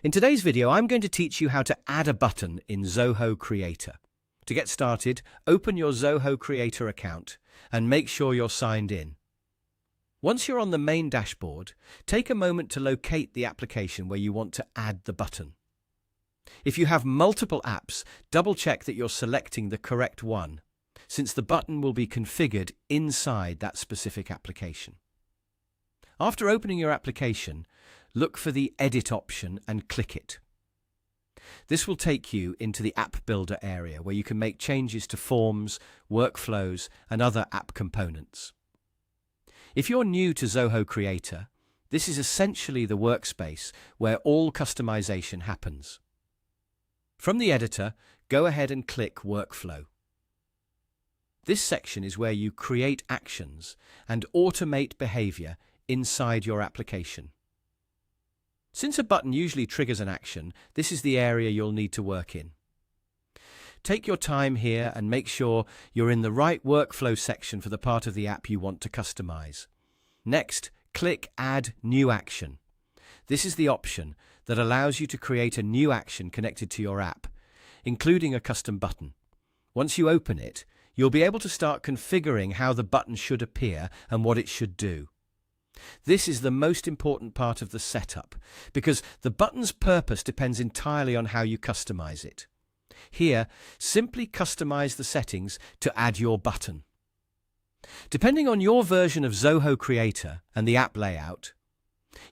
In today's video, I'm going to teach you how to add a button in Zoho Creator. To get started, open your Zoho Creator account and make sure you're signed in. Once you're on the main dashboard, take a moment to locate the application where you want to add the button. If you have multiple apps, double-check that you're selecting the correct one, since the button will be configured inside that specific application. After opening your application, look for the Edit option and click it. This will take you into the App Builder area where you can make changes to forms, workflows, and other app components. If you're new to Zoho Creator, this is essentially the workspace where all customization happens. From the editor, go ahead and click Workflow. This section is where you create actions and automate behavior inside your application. Since a button usually triggers an action, this is the area you'll need to work in. Take your time here and make sure you're in the right workflow section for the part of the app you want to customize. Next, click Add New Action. This is the option that allows you to create a new action connected to your app, including a custom button. Once you open it, you'll be able to start configuring how the button should appear and what it should do. This is the most important part of the setup, because the button's purpose depends entirely on how you customize it. Here, simply customize the settings to add your button. Depending on your version of Zoho Creator and the app layout,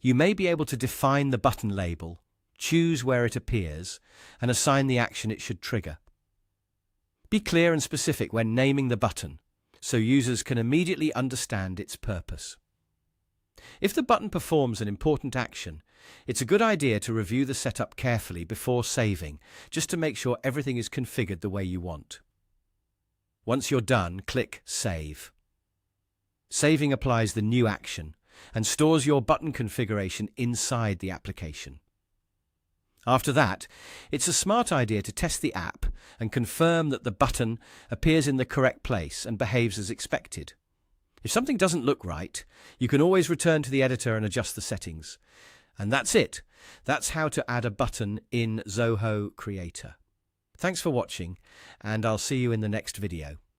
you may be able to define the button label, choose where it appears, and assign the action it should trigger. Be clear and specific when naming the button, so users can immediately understand its purpose. If the button performs an important action, it's a good idea to review the setup carefully before saving, just to make sure everything is configured the way you want. Once you're done, click Save. Saving applies the new action and stores your button configuration inside the application. After that, it's a smart idea to test the app and confirm that the button appears in the correct place and behaves as expected. If something doesn't look right, you can always return to the editor and adjust the settings. And that's it. That's how to add a button in Zoho Creator. Thanks for watching, and I'll see you in the next video.